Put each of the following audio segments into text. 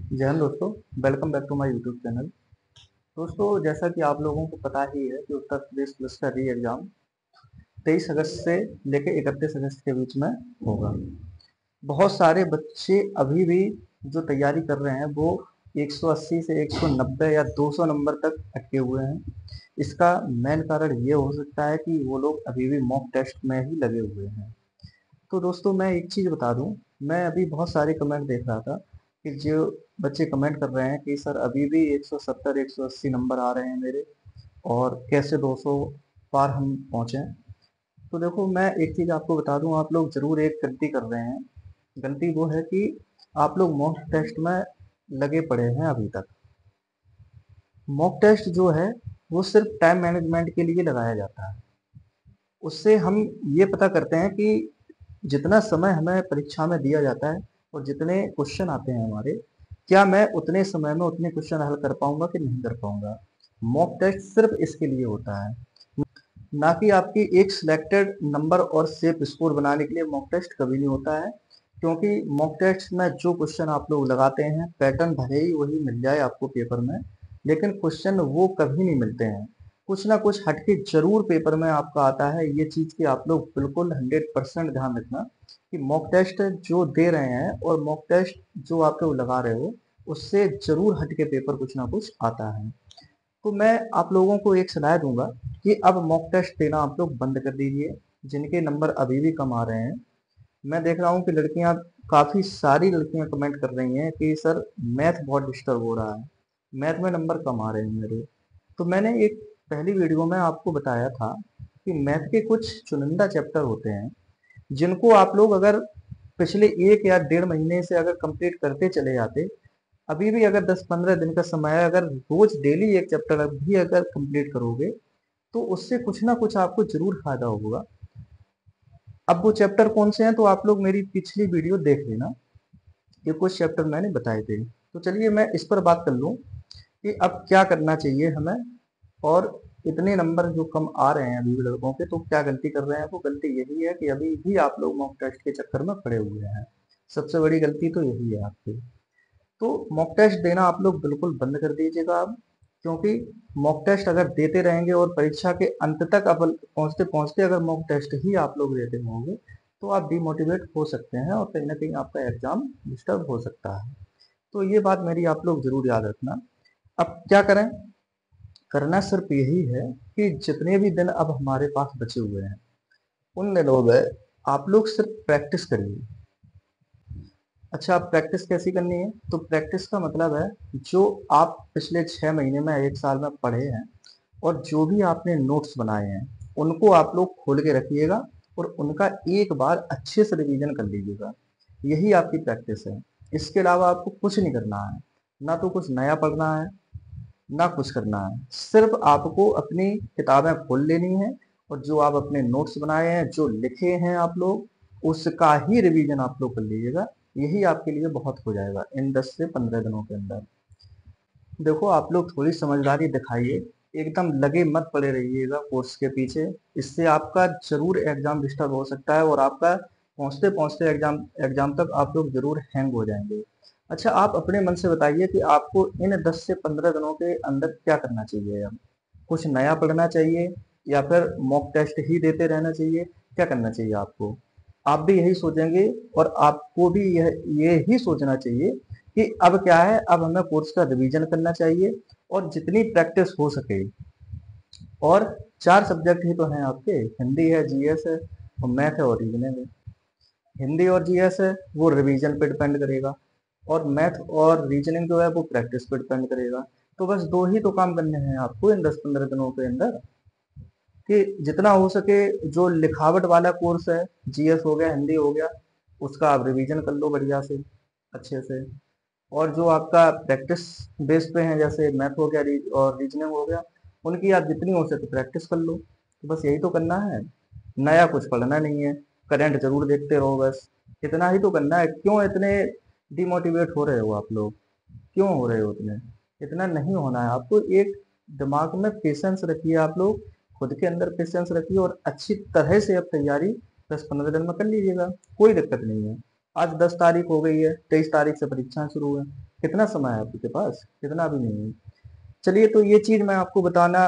जय हिंद दोस्तों। Welcome back to my YouTube channel. दोस्तों, जैसा कि आप लोगों को पता ही है कि उत्तर प्रदेश पुलिस का री एग्ज़ाम 23 अगस्त से लेकर 31 अगस्त के बीच में होगा। बहुत सारे बच्चे अभी भी जो तैयारी कर रहे हैं वो 180 से 190 या 200 नंबर तक अटके हुए हैं। इसका मेन कारण ये हो सकता है कि वो लोग अभी भी मॉक टेस्ट में ही लगे हुए हैं। तो दोस्तों, मैं एक चीज़ बता दूं, मैं अभी बहुत सारे कमेंट देख रहा था कि जो बच्चे कमेंट कर रहे हैं कि सर अभी भी 170 180 नंबर आ रहे हैं मेरे, और कैसे 200 पार हम पहुँचे। तो देखो, मैं एक चीज़ आपको बता दूं, आप लोग ज़रूर एक गलती कर रहे हैं। गलती वो है कि आप लोग मॉक टेस्ट में लगे पड़े हैं अभी तक। मॉक टेस्ट जो है वो सिर्फ टाइम मैनेजमेंट के लिए लगाया जाता है। उससे हम ये पता करते हैं कि जितना समय हमें परीक्षा में दिया जाता है और जितने क्वेश्चन आते हैं हमारे, क्या मैं उतने समय में उतने क्वेश्चन हल कर पाऊंगा कि नहीं कर पाऊंगा। मॉक टेस्ट सिर्फ इसके लिए होता है, ना कि आपकी एक सिलेक्टेड नंबर और सेफ स्कोर बनाने के लिए मॉक टेस्ट कभी नहीं होता है। क्योंकि मॉक टेस्ट में जो क्वेश्चन आप लोग लगाते हैं, पैटर्न भले ही वही मिल जाए आपको पेपर में, लेकिन क्वेश्चन वो कभी नहीं मिलते हैं। कुछ ना कुछ हटके जरूर पेपर में आपका आता है। ये चीज़ की आप लोग बिल्कुल 100% ध्यान रखना कि मॉक टेस्ट जो दे रहे हैं और मॉक टेस्ट जो आप लोग लगा रहे हो, उससे जरूर हटके पेपर कुछ ना कुछ आता है। तो मैं आप लोगों को एक सलाह दूंगा कि अब मॉक टेस्ट देना आप लोग बंद कर दीजिए, जिनके नंबर अभी भी कम आ रहे हैं। मैं देख रहा हूँ कि लड़कियां, काफ़ी सारी लड़कियां कमेंट कर रही हैं कि सर मैथ बहुत डिस्टर्ब हो रहा है, मैथ में नंबर कम आ रहे हैं मेरे। तो मैंने एक पहली वीडियो में आपको बताया था कि मैथ के कुछ चुनिंदा चैप्टर होते हैं जिनको आप लोग अगर पिछले 1 या 1.5 महीने से अगर कंप्लीट करते चले जाते, अभी भी अगर 10-15 दिन का समय है, अगर रोज डेली एक चैप्टर भी अगर कंप्लीट करोगे, तो उससे कुछ ना कुछ आपको जरूर फायदा होगा। अब वो चैप्टर कौन से हैं तो आप लोग मेरी पिछली वीडियो देख लेना, ये कुछ चैप्टर मैंने बताए थे। तो चलिए मैं इस पर बात कर लूँ कि अब क्या करना चाहिए हमें, और इतने नंबर जो कम आ रहे हैं अभी भी लड़कों के, तो क्या गलती कर रहे हैं। वो गलती यही है कि अभी भी आप लोग मॉक टेस्ट के चक्कर में पड़े हुए हैं। सबसे बड़ी गलती तो यही है आपकी। तो मॉक टेस्ट देना आप लोग बिल्कुल बंद कर दीजिएगा अब। क्योंकि मॉक टेस्ट अगर देते रहेंगे और परीक्षा के अंत तक अब पहुंचते पहुंचते अगर मॉक टेस्ट ही आप लोग देते होंगे, तो आप डिमोटिवेट हो सकते हैं और कहीं ना कहीं आपका एग्जाम डिस्टर्ब हो सकता है। तो ये बात मेरी आप लोग जरूर याद रखना। अब क्या करें, करना सिर्फ यही है कि जितने भी दिन अब हमारे पास बचे हुए हैं, उन दिनों में आप लोग सिर्फ प्रैक्टिस करिए। अच्छा, आप प्रैक्टिस कैसी करनी है, तो प्रैक्टिस का मतलब है जो आप पिछले 6 महीने में 1 साल में पढ़े हैं और जो भी आपने नोट्स बनाए हैं, उनको आप लोग खोल के रखिएगा और उनका एक बार अच्छे से रिवीजन कर लीजिएगा। यही आपकी प्रैक्टिस है। इसके अलावा आपको कुछ नहीं करना है, ना तो कुछ नया पढ़ना है, ना कुछ करना है। सिर्फ आपको अपनी किताबें खोल लेनी है और जो आप अपने नोट्स बनाए हैं, जो लिखे हैं आप लोग, उसका ही रिवीजन आप लोग कर लीजिएगा। यही आपके लिए बहुत हो जाएगा इन 10 से 15 दिनों के अंदर। देखो, आप लोग थोड़ी समझदारी दिखाइए, एकदम लगे मत पड़े रहिएगा कोर्स के पीछे। इससे आपका जरूर एग्जाम डिस्टर्ब हो सकता है और आपका पहुंचते पहुंचते एग्जाम एग्जाम तक आप लोग जरूर हैंग हो जाएंगे। अच्छा, आप अपने मन से बताइए कि आपको इन 10 से 15 दिनों के अंदर क्या करना चाहिए। अब कुछ नया पढ़ना चाहिए या फिर मॉक टेस्ट ही देते रहना चाहिए, क्या करना चाहिए आपको। आप भी यही सोचेंगे और आपको भी ये ही सोचना चाहिए कि अब क्या है, अब हमें कोर्स का रिवीजन करना चाहिए और जितनी प्रैक्टिस हो सके। और 4 सब्जेक्ट ही तो हैं आपके, हिंदी है, जीएस है और मैथ है और रीजनिंग है। हिंदी और जीएस है वो रिवीजन पे डिपेंड करेगा, और मैथ और रीजनिंग जो है वो प्रैक्टिस पे डिपेंड करेगा। तो बस दो ही तो काम करने हैं आपको इन 10-15 दिनों के अंदर, कि जितना हो सके जो लिखावट वाला कोर्स है, जीएस हो गया, हिंदी हो गया, उसका आप रिवीजन कर लो बढ़िया से, अच्छे से। और जो आपका प्रैक्टिस बेस पे है, जैसे मैथ हो गया और रीजनिंग हो गया, उनकी आप जितनी हो सके प्रैक्टिस कर लो। तो बस यही तो करना है, नया कुछ पढ़ना नहीं है। करंट जरूर देखते रहो, बस इतना ही तो करना है। क्यों इतने डिमोटिवेट हो रहे हो आप लोग, क्यों हो रहे हो इतने। इतना नहीं होना है आपको। एक दिमाग में पेशेंस रखिए, आप लोग खुद के अंदर पेशेंस रखिए और अच्छी तरह से अब तैयारी 10-15 दिन में कर लीजिएगा, कोई दिक्कत नहीं है। आज 10 तारीख हो गई है, 23 तारीख से परीक्षाएं शुरू है। कितना समय है आपके पास? कितना भी नहीं है। चलिए, तो ये चीज मैं आपको बताना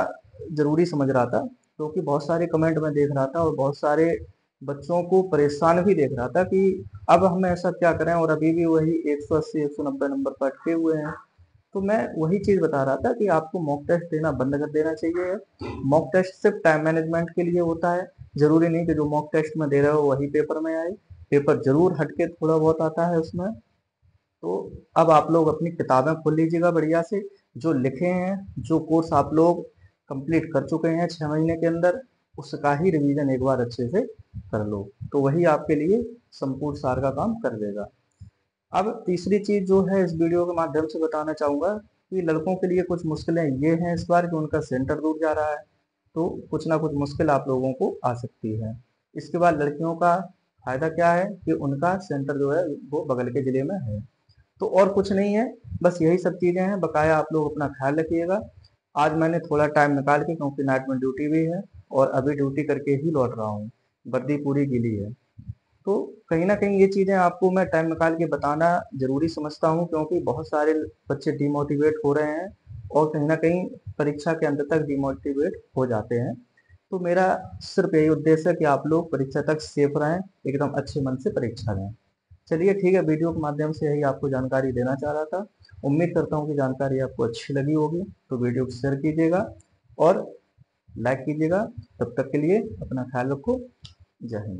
जरूरी समझ रहा था, क्योंकि बहुत सारे कमेंट में देख रहा था और बहुत सारे बच्चों को परेशान भी देख रहा था कि अब हम ऐसा क्या करें, और अभी भी वही 180 190 नंबर पर अटके हुए हैं। तो मैं वही चीज बता रहा था कि आपको मॉक टेस्ट देना बंद कर देना चाहिए। मॉक टेस्ट सिर्फ टाइम मैनेजमेंट के लिए होता है। जरूरी नहीं कि जो मॉक टेस्ट में दे रहे हो वही पेपर में आए। पेपर जरूर हटके थोड़ा बहुत आता है उसमें। तो अब आप लोग अपनी किताबें खोल लीजिएगा बढ़िया से। जो लिखे हैं, जो कोर्स आप लोग कंप्लीट कर चुके हैं 6 महीने के अंदर, उसका ही रिवीजन एक बार अच्छे से कर लो। तो वही आपके लिए संपूर्ण सार का काम कर देगा। अब तीसरी चीज जो है इस वीडियो के माध्यम से बताना चाहूंगा कि लड़कों के लिए कुछ मुश्किलें ये हैं इस बार कि उनका सेंटर दूर जा रहा है। तो कुछ ना कुछ मुश्किल आप लोगों को आ सकती है। इसके बाद लड़कियों का फायदा क्या है कि उनका सेंटर जो है वो बगल के जिले में है। तो और कुछ नहीं है, बस यही सब चीजें हैं। बकाया आप लोग अपना ख्याल रखिएगा। आज मैंने थोड़ा टाइम निकाल के, क्योंकि नाइट में ड्यूटी भी है और अभी ड्यूटी करके ही लौट रहा हूँ, वर्दी पूरी गीली है। तो कहीं ना कहीं ये चीजें आपको मैं टाइम निकाल के बताना जरूरी समझता हूँ, क्योंकि बहुत सारे बच्चे डिमोटिवेट हो रहे हैं और कहीं ना कहीं परीक्षा के अंत तक डिमोटिवेट हो जाते हैं। तो मेरा सिर्फ यही उद्देश्य है कि आप लोग परीक्षा तक सेफ रहें, एकदम अच्छे मन से परीक्षा दें। चलिए ठीक है, वीडियो के माध्यम से यही आपको जानकारी देना चाह रहा था। उम्मीद करता हूँ कि जानकारी आपको अच्छी लगी होगी। तो वीडियो को शेयर कीजिएगा और लाइक कीजिएगा। तब तक के लिए अपना ख्याल रखो। जय हिंद।